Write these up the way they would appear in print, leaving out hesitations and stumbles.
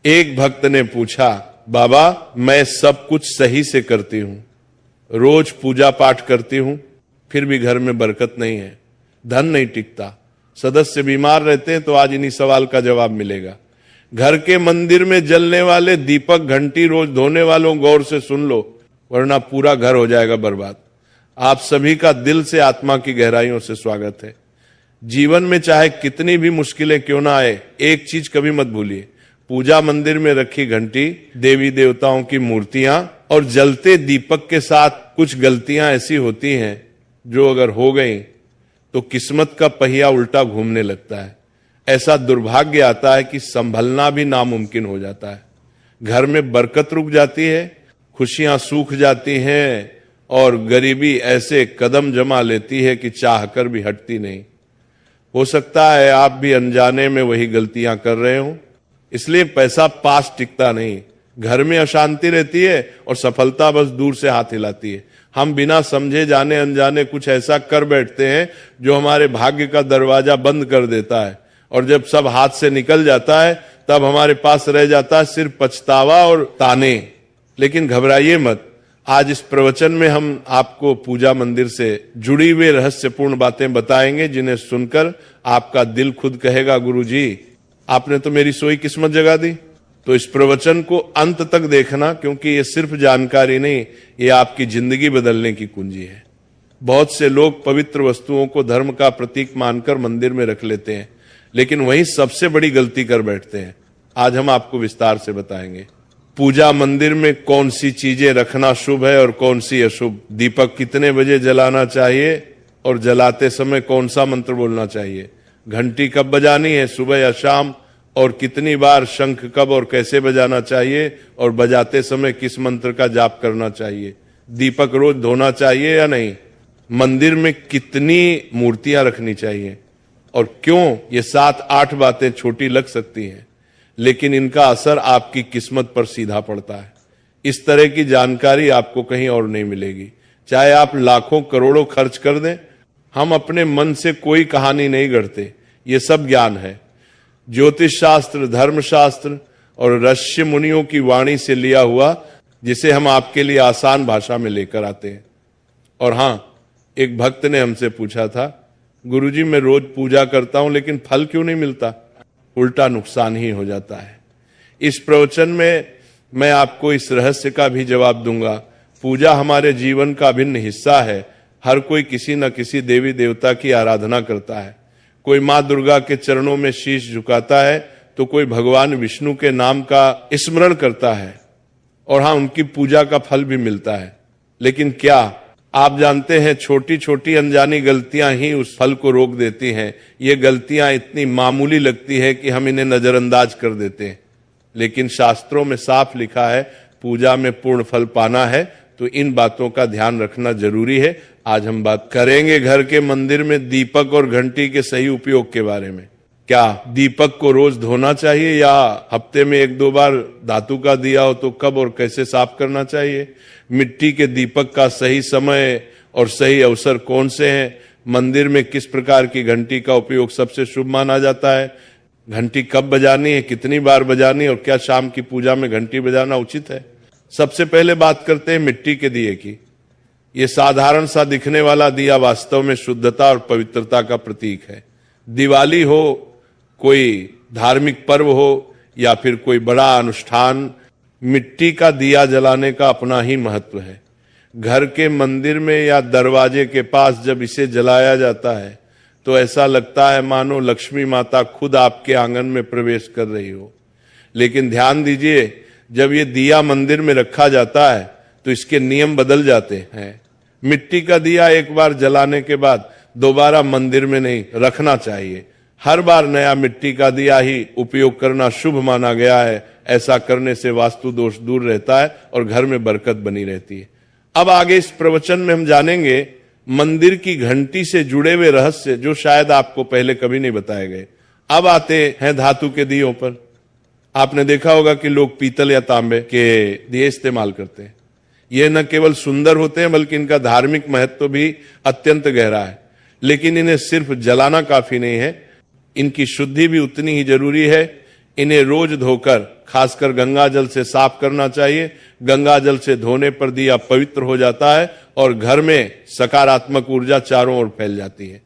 एक भक्त ने पूछा, बाबा मैं सब कुछ सही से करती हूं, रोज पूजा पाठ करती हूं, फिर भी घर में बरकत नहीं है, धन नहीं टिकता, सदस्य बीमार रहते हैं, तो आज इन्हीं सवाल का जवाब मिलेगा। घर के मंदिर में जलने वाले दीपक घंटी रोज धोने वालों गौर से सुन लो, वरना पूरा घर हो जाएगा बर्बाद। आप सभी का दिल से आत्मा की गहराइयों से स्वागत है। जीवन में चाहे कितनी भी मुश्किलें क्यों ना आए, एक चीज कभी मत भूलिए, पूजा मंदिर में रखी घंटी, देवी देवताओं की मूर्तियां और जलते दीपक के साथ कुछ गलतियां ऐसी होती हैं जो अगर हो गई तो किस्मत का पहिया उल्टा घूमने लगता है। ऐसा दुर्भाग्य आता है कि संभलना भी नामुमकिन हो जाता है। घर में बरकत रुक जाती है, खुशियां सूख जाती हैं और गरीबी ऐसे कदम जमा लेती है कि चाहकर भी हटती नहीं। हो सकता है आप भी अनजाने में वही गलतियां कर रहे हो, इसलिए पैसा पास टिकता नहीं, घर में अशांति रहती है और सफलता बस दूर से हाथ हिलाती है। हम बिना समझे जाने अनजाने कुछ ऐसा कर बैठते हैं जो हमारे भाग्य का दरवाजा बंद कर देता है, और जब सब हाथ से निकल जाता है तब हमारे पास रह जाता है सिर्फ पछतावा और ताने। लेकिन घबराइए मत, आज इस प्रवचन में हम आपको पूजा मंदिर से जुड़ी हुई रहस्यपूर्ण बातें बताएंगे, जिन्हें सुनकर आपका दिल खुद कहेगा, गुरुजी आपने तो मेरी सोई किस्मत जगा दी। तो इस प्रवचन को अंत तक देखना, क्योंकि ये सिर्फ जानकारी नहीं, ये आपकी जिंदगी बदलने की कुंजी है। बहुत से लोग पवित्र वस्तुओं को धर्म का प्रतीक मानकर मंदिर में रख लेते हैं, लेकिन वही सबसे बड़ी गलती कर बैठते हैं। आज हम आपको विस्तार से बताएंगे पूजा मंदिर में कौन सी चीजें रखना शुभ है और कौन सी अशुभ, दीपक कितने बजे जलाना चाहिए और जलाते समय कौन सा मंत्र बोलना चाहिए, घंटी कब बजानी है, सुबह या शाम, और कितनी बार, शंख कब और कैसे बजाना चाहिए, और बजाते समय किस मंत्र का जाप करना चाहिए, दीपक रोज धोना चाहिए या नहीं, मंदिर में कितनी मूर्तियां रखनी चाहिए और क्यों। ये 7-8 बातें छोटी लग सकती हैं, लेकिन इनका असर आपकी किस्मत पर सीधा पड़ता है। इस तरह की जानकारी आपको कहीं और नहीं मिलेगी, चाहे आप लाखों करोड़ों खर्च कर दें। हम अपने मन से कोई कहानी नहीं गढ़ते, ये सब ज्ञान है। ज्योतिष शास्त्र, धर्मशास्त्र और ऋषि मुनियों की वाणी से लिया हुआ, जिसे हम आपके लिए आसान भाषा में लेकर आते हैं। और हां, एक भक्त ने हमसे पूछा था, गुरुजी मैं रोज पूजा करता हूं लेकिन फल क्यों नहीं मिलता, उल्टा नुकसान ही हो जाता है। इस प्रवचन में मैं आपको इस रहस्य का भी जवाब दूंगा। पूजा हमारे जीवन का अभिन्न हिस्सा है। हर कोई किसी न किसी देवी देवता की आराधना करता है। कोई माँ दुर्गा के चरणों में शीश झुकाता है, तो कोई भगवान विष्णु के नाम का स्मरण करता है, और हाँ, उनकी पूजा का फल भी मिलता है। लेकिन क्या आप जानते हैं, छोटी छोटी अनजानी गलतियां ही उस फल को रोक देती हैं। ये गलतियां इतनी मामूली लगती है कि हम इन्हें नजरअंदाज कर देते हैं, लेकिन शास्त्रों में साफ लिखा है पूजा में पूर्ण फल पाना है, तो इन बातों का ध्यान रखना जरूरी है। आज हम बात करेंगे घर के मंदिर में दीपक और घंटी के सही उपयोग के बारे में। क्या दीपक को रोज धोना चाहिए या हफ्ते में 1-2 बार धातु का दिया हो तो कब और कैसे साफ करना चाहिए? मिट्टी के दीपक का सही समय और सही अवसर कौन से हैं? मंदिर में किस प्रकार की घंटी का उपयोग सबसे शुभ माना जाता है? घंटी कब बजानी है, कितनी बार बजानी, और क्या शाम की पूजा में घंटी बजाना उचित है? सबसे पहले बात करते हैं मिट्टी के दिए की। ये साधारण सा दिखने वाला दिया वास्तव में शुद्धता और पवित्रता का प्रतीक है। दिवाली हो, कोई धार्मिक पर्व हो या फिर कोई बड़ा अनुष्ठान, मिट्टी का दिया जलाने का अपना ही महत्व है। घर के मंदिर में या दरवाजे के पास जब इसे जलाया जाता है तो ऐसा लगता है मानो लक्ष्मी माता खुद आपके आंगन में प्रवेश कर रही हो। लेकिन ध्यान दीजिए, जब ये दिया मंदिर में रखा जाता है तो इसके नियम बदल जाते हैं। मिट्टी का दिया एक बार जलाने के बाद दोबारा मंदिर में नहीं रखना चाहिए। हर बार नया मिट्टी का दिया ही उपयोग करना शुभ माना गया है। ऐसा करने से वास्तु दोष दूर रहता है और घर में बरकत बनी रहती है। अब आगे इस प्रवचन में हम जानेंगे मंदिर की घंटी से जुड़े हुए रहस्य, जो शायद आपको पहले कभी नहीं बताए गए। अब आते हैं धातु के दियों पर। आपने देखा होगा कि लोग पीतल या तांबे के दिए इस्तेमाल करते हैं। ये न केवल सुंदर होते हैं बल्कि इनका धार्मिक महत्व भी अत्यंत गहरा है। लेकिन इन्हें सिर्फ जलाना काफी नहीं है, इनकी शुद्धि भी उतनी ही जरूरी है। इन्हें रोज धोकर, खासकर गंगा जल से साफ करना चाहिए। गंगा जल से धोने पर दिया पवित्र हो जाता है और घर में सकारात्मक ऊर्जा चारों ओर फैल जाती है।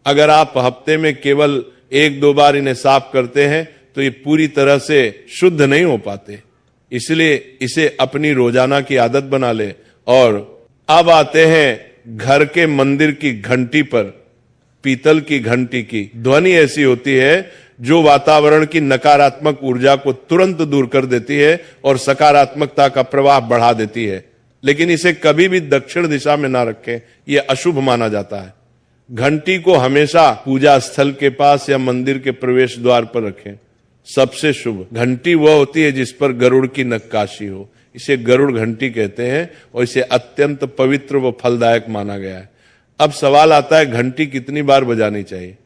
अगर आप हफ्ते में केवल 1-2 बार इन्हें साफ करते हैं तो ये पूरी तरह से शुद्ध नहीं हो पाते, इसलिए इसे अपनी रोजाना की आदत बना ले। और अब आते हैं घर के मंदिर की घंटी पर। पीतल की घंटी की ध्वनि ऐसी होती है जो वातावरण की नकारात्मक ऊर्जा को तुरंत दूर कर देती है और सकारात्मकता का प्रवाह बढ़ा देती है। लेकिन इसे कभी भी दक्षिण दिशा में ना रखें, यह अशुभ माना जाता है। घंटी को हमेशा पूजा स्थल के पास या मंदिर के प्रवेश द्वार पर रखें। सबसे शुभ घंटी वह होती है जिस पर गरुड़ की नक्काशी हो, इसे गरुड़ घंटी कहते हैं और इसे अत्यंत पवित्र व फलदायक माना गया है। अब सवाल आता है, घंटी कितनी बार बजानी चाहिए?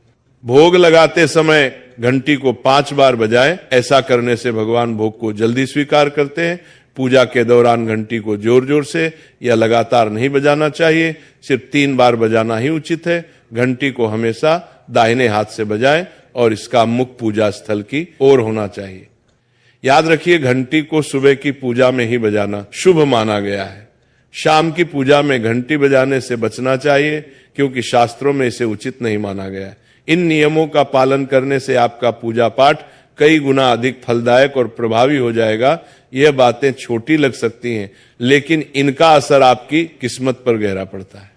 भोग लगाते समय घंटी को 5 बार बजाएं। ऐसा करने से भगवान भोग को जल्दी स्वीकार करते हैं। पूजा के दौरान घंटी को जोर जोर से या लगातार नहीं बजाना चाहिए, सिर्फ 3 बार बजाना ही उचित है। घंटी को हमेशा दाहिने हाथ से बजाएं और इसका मुख पूजा स्थल की ओर होना चाहिए। याद रखिए, घंटी को सुबह की पूजा में ही बजाना शुभ माना गया है। शाम की पूजा में घंटी बजाने से बचना चाहिए क्योंकि शास्त्रों में इसे उचित नहीं माना गया है। इन नियमों का पालन करने से आपका पूजा पाठ कई गुना अधिक फलदायक और प्रभावी हो जाएगा। यह बातें छोटी लग सकती हैं, लेकिन इनका असर आपकी किस्मत पर गहरा पड़ता है।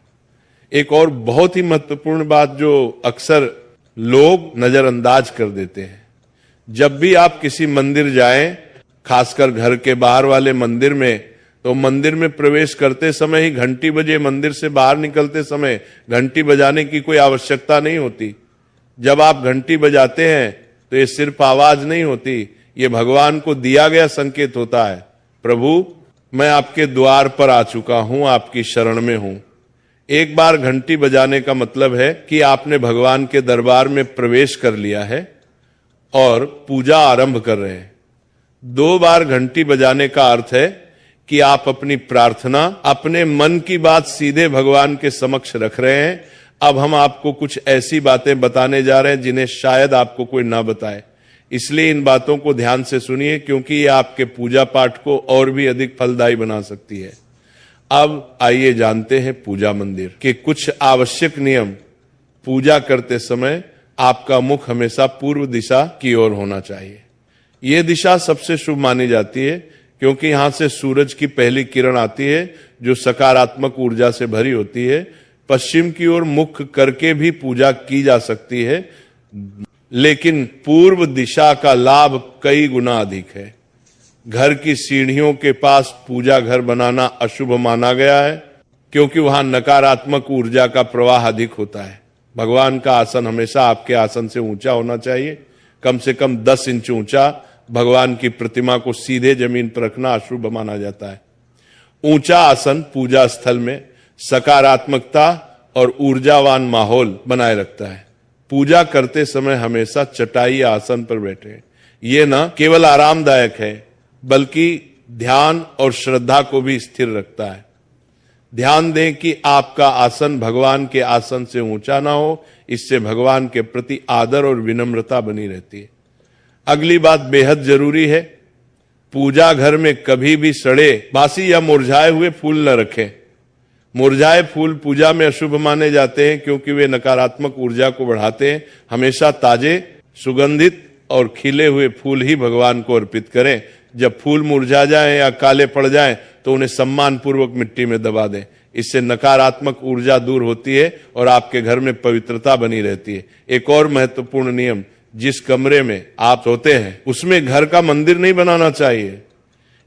एक और बहुत ही महत्वपूर्ण बात जो अक्सर लोग नजरअंदाज कर देते हैं, जब भी आप किसी मंदिर जाएं, खासकर घर के बाहर वाले मंदिर में, तो मंदिर में प्रवेश करते समय ही घंटी बजे, मंदिर से बाहर निकलते समय घंटी बजाने की कोई आवश्यकता नहीं होती। जब आप घंटी बजाते हैं तो ये सिर्फ आवाज नहीं होती, ये भगवान को दिया गया संकेत होता है, प्रभु मैं आपके द्वार पर आ चुका हूं, आपकी शरण में हूं। एक बार घंटी बजाने का मतलब है कि आपने भगवान के दरबार में प्रवेश कर लिया है और पूजा आरंभ कर रहे हैं। 2 बार घंटी बजाने का अर्थ है कि आप अपनी प्रार्थना, अपने मन की बात सीधे भगवान के समक्ष रख रहे हैं। अब हम आपको कुछ ऐसी बातें बताने जा रहे हैं जिन्हें शायद आपको कोई ना बताए, इसलिए इन बातों को ध्यान से सुनिए क्योंकि ये आपके पूजा पाठ को और भी अधिक फलदायी बना सकती है। अब आइए जानते हैं पूजा मंदिर के कुछ आवश्यक नियम। पूजा करते समय आपका मुख हमेशा पूर्व दिशा की ओर होना चाहिए। यह दिशा सबसे शुभ मानी जाती है क्योंकि यहां से सूरज की पहली किरण आती है जो सकारात्मक ऊर्जा से भरी होती है। पश्चिम की ओर मुख करके भी पूजा की जा सकती है, लेकिन पूर्व दिशा का लाभ कई गुना अधिक है। घर की सीढ़ियों के पास पूजा घर बनाना अशुभ माना गया है क्योंकि वहां नकारात्मक ऊर्जा का प्रवाह अधिक होता है। भगवान का आसन हमेशा आपके आसन से ऊंचा होना चाहिए, कम से कम 10 इंच ऊंचा। भगवान की प्रतिमा को सीधे जमीन पर रखना अशुभ माना जाता है। ऊंचा आसन पूजा स्थल में सकारात्मकता और ऊर्जावान माहौल बनाए रखता है। पूजा करते समय हमेशा चटाई या आसन पर बैठे। ये न केवल आरामदायक है बल्कि ध्यान और श्रद्धा को भी स्थिर रखता है। ध्यान दें कि आपका आसन भगवान के आसन से ऊंचा ना हो, इससे भगवान के प्रति आदर और विनम्रता बनी रहती है। अगली बात बेहद जरूरी है, पूजा घर में कभी भी सड़े, बासी या मुरझाए हुए फूल न रखें। मुरझाए फूल पूजा में अशुभ माने जाते हैं क्योंकि वे नकारात्मक ऊर्जा को बढ़ाते हैं। हमेशा ताजे, सुगंधित और खिले हुए फूल ही भगवान को अर्पित करें। जब फूल मुरझा जाएं या काले पड़ जाएं तो उन्हें सम्मान पूर्वक मिट्टी में दबा दें। इससे नकारात्मक ऊर्जा दूर होती है और आपके घर में पवित्रता बनी रहती है। एक और महत्वपूर्ण नियम, जिस कमरे में आप सोते हैं उसमें घर का मंदिर नहीं बनाना चाहिए।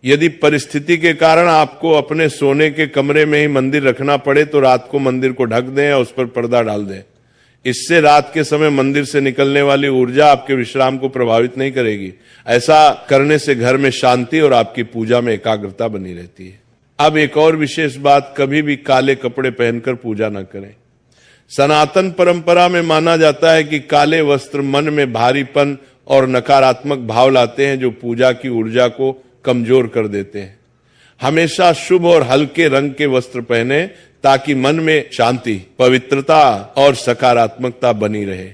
यदि परिस्थिति के कारण आपको अपने सोने के कमरे में ही मंदिर रखना पड़े तो रात को मंदिर को ढक दें या उस पर पर्दा डाल दें। इससे रात के समय मंदिर से निकलने वाली ऊर्जा आपके विश्राम को प्रभावित नहीं करेगी। ऐसा करने से घर में शांति और आपकी पूजा में एकाग्रता बनी रहती है। अब एक और विशेष बात, कभी भी काले कपड़े पहनकर पूजा न करें। सनातन परंपरा में माना जाता है कि काले वस्त्र मन में भारीपन और नकारात्मक भाव लाते हैं जो पूजा की ऊर्जा को कमजोर कर देते हैं। हमेशा शुभ और हल्के रंग के वस्त्र पहने ताकि मन में शांति, पवित्रता और सकारात्मकता बनी रहे।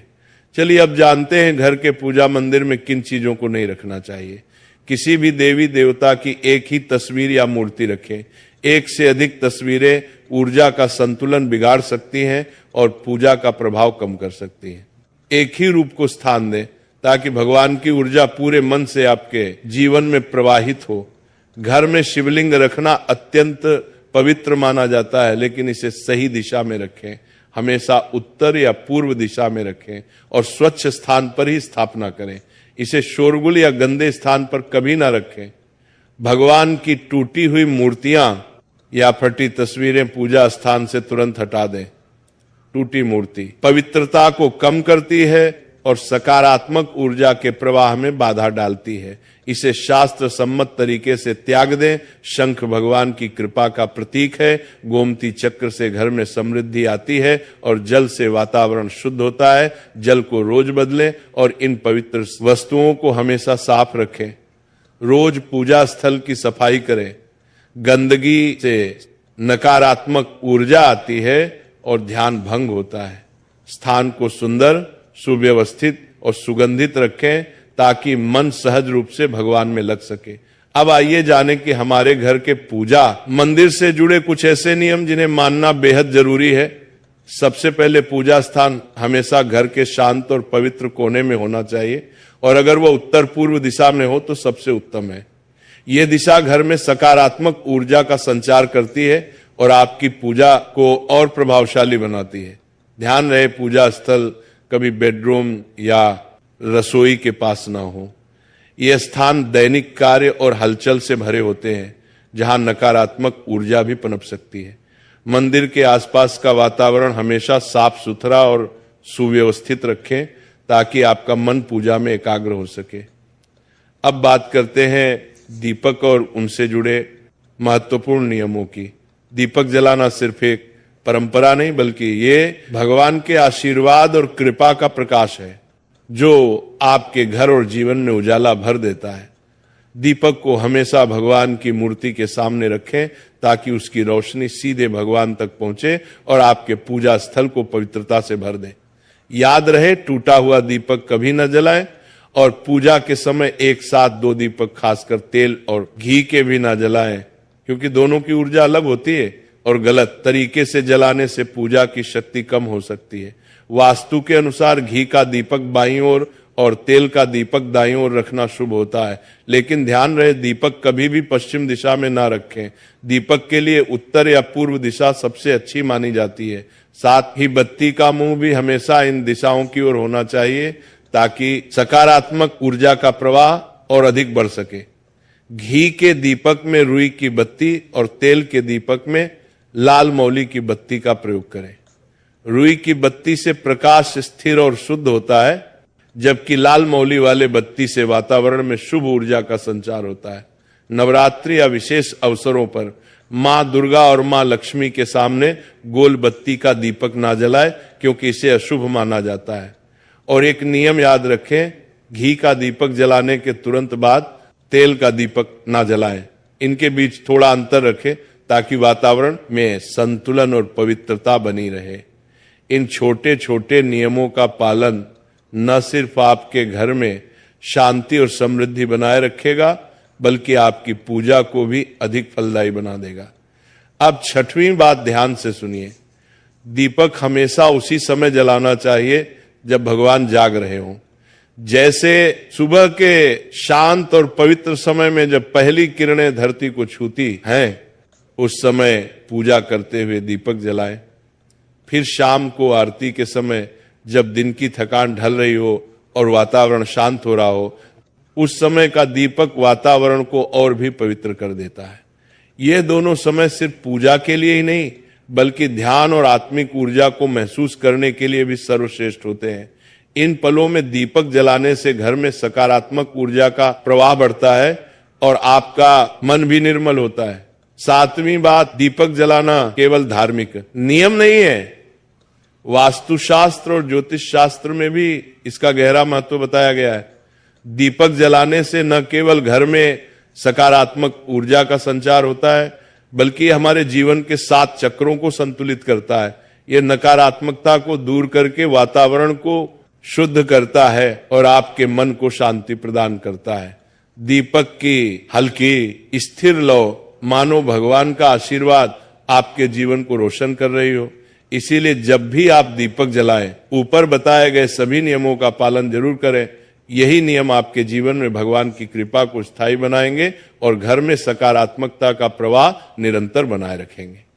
चलिए अब जानते हैं घर के पूजा मंदिर में किन चीजों को नहीं रखना चाहिए। किसी भी देवी देवता की एक ही तस्वीर या मूर्ति रखें। एक से अधिक तस्वीरें ऊर्जा का संतुलन बिगाड़ सकती हैं और पूजा का प्रभाव कम कर सकती हैं। एक ही रूप को स्थान दें ताकि भगवान की ऊर्जा पूरे मन से आपके जीवन में प्रवाहित हो। घर में शिवलिंग रखना अत्यंत पवित्र माना जाता है, लेकिन इसे सही दिशा में रखें। हमेशा उत्तर या पूर्व दिशा में रखें और स्वच्छ स्थान पर ही स्थापना करें। इसे शोरगुल या गंदे स्थान पर कभी ना रखें। भगवान की टूटी हुई मूर्तियां या फटी तस्वीरें पूजा स्थान से तुरंत हटा दें। टूटी मूर्ति पवित्रता को कम करती है और सकारात्मक ऊर्जा के प्रवाह में बाधा डालती है। इसे शास्त्र सम्मत तरीके से त्याग दें। शंख भगवान की कृपा का प्रतीक है। गोमती चक्र से घर में समृद्धि आती है और जल से वातावरण शुद्ध होता है। जल को रोज बदलें और इन पवित्र वस्तुओं को हमेशा साफ रखें। रोज पूजा स्थल की सफाई करें। गंदगी से नकारात्मक ऊर्जा आती है और ध्यान भंग होता है। स्थान को सुंदर, सुव्यवस्थित और सुगंधित रखें ताकि मन सहज रूप से भगवान में लग सके। अब आइए जाने कि हमारे घर के पूजा मंदिर से जुड़े कुछ ऐसे नियम जिन्हें मानना बेहद जरूरी है। सबसे पहले पूजा स्थान हमेशा घर के शांत और पवित्र कोने में होना चाहिए और अगर वह उत्तर पूर्व दिशा में हो तो सबसे उत्तम है। यह दिशा घर में सकारात्मक ऊर्जा का संचार करती है और आपकी पूजा को और प्रभावशाली बनाती है। ध्यान रहे पूजा स्थल कभी बेडरूम या रसोई के पास ना हो। यह स्थान दैनिक कार्य और हलचल से भरे होते हैं जहां नकारात्मक ऊर्जा भी पनप सकती है। मंदिर के आसपास का वातावरण हमेशा साफ सुथरा और सुव्यवस्थित रखें ताकि आपका मन पूजा में एकाग्र हो सके। अब बात करते हैं दीपक और उनसे जुड़े महत्वपूर्ण नियमों की। दीपक जलाना सिर्फ एक परंपरा नहीं बल्कि ये भगवान के आशीर्वाद और कृपा का प्रकाश है जो आपके घर और जीवन में उजाला भर देता है। दीपक को हमेशा भगवान की मूर्ति के सामने रखें ताकि उसकी रोशनी सीधे भगवान तक पहुंचे और आपके पूजा स्थल को पवित्रता से भर दे। याद रहे टूटा हुआ दीपक कभी न जलाएं और पूजा के समय एक साथ 2 दीपक खासकर तेल और घी के भी ना जलाएं क्योंकि दोनों की ऊर्जा अलग होती है और गलत तरीके से जलाने से पूजा की शक्ति कम हो सकती है। वास्तु के अनुसार घी का दीपक बाईं ओर और तेल का दीपक दाईं ओर रखना शुभ होता है, लेकिन ध्यान रहे दीपक कभी भी पश्चिम दिशा में ना रखें। दीपक के लिए उत्तर या पूर्व दिशा सबसे अच्छी मानी जाती है। साथ ही बत्ती का मुंह भी हमेशा इन दिशाओं की ओर होना चाहिए ताकि सकारात्मक ऊर्जा का प्रवाह और अधिक बढ़ सके। घी के दीपक में रुई की बत्ती और तेल के दीपक में लाल मौली की बत्ती का प्रयोग करें। रुई की बत्ती से प्रकाश स्थिर और शुद्ध होता है जबकि लाल मौली वाले बत्ती से वातावरण में शुभ ऊर्जा का संचार होता है। नवरात्रि या विशेष अवसरों पर मां दुर्गा और मां लक्ष्मी के सामने गोल बत्ती का दीपक ना जलाए क्योंकि इसे अशुभ माना जाता है। और एक नियम याद रखें, घी का दीपक जलाने के तुरंत बाद तेल का दीपक ना जलाएं। इनके बीच थोड़ा अंतर रखें ताकि वातावरण में संतुलन और पवित्रता बनी रहे। इन छोटे छोटे नियमों का पालन न सिर्फ आपके घर में शांति और समृद्धि बनाए रखेगा बल्कि आपकी पूजा को भी अधिक फलदायी बना देगा। अब 6वीं बात ध्यान से सुनिए। दीपक हमेशा उसी समय जलाना चाहिए जब भगवान जाग रहे हों। जैसे सुबह के शांत और पवित्र समय में जब पहली किरणें धरती को छूती हैं, उस समय पूजा करते हुए दीपक जलाएं। फिर शाम को आरती के समय जब दिन की थकान ढल रही हो और वातावरण शांत हो रहा हो, उस समय का दीपक वातावरण को और भी पवित्र कर देता है। ये दोनों समय सिर्फ पूजा के लिए ही नहीं बल्कि ध्यान और आत्मिक ऊर्जा को महसूस करने के लिए भी सर्वश्रेष्ठ होते हैं। इन पलों में दीपक जलाने से घर में सकारात्मक ऊर्जा का प्रवाह बढ़ता है और आपका मन भी निर्मल होता है। 7वीं बात, दीपक जलाना केवल धार्मिक नियम नहीं है, वास्तुशास्त्र और ज्योतिष शास्त्र में भी इसका गहरा महत्व बताया गया है। दीपक जलाने से न केवल घर में सकारात्मक ऊर्जा का संचार होता है बल्कि हमारे जीवन के 7 चक्रों को संतुलित करता है। यह नकारात्मकता को दूर करके वातावरण को शुद्ध करता है और आपके मन को शांति प्रदान करता है। दीपक की हल्की स्थिर लौ मानो भगवान का आशीर्वाद आपके जीवन को रोशन कर रही हो। इसीलिए जब भी आप दीपक जलाएं, ऊपर बताए गए सभी नियमों का पालन जरूर करें। यही नियम आपके जीवन में भगवान की कृपा को स्थायी बनाएंगे और घर में सकारात्मकता का प्रवाह निरंतर बनाए रखेंगे।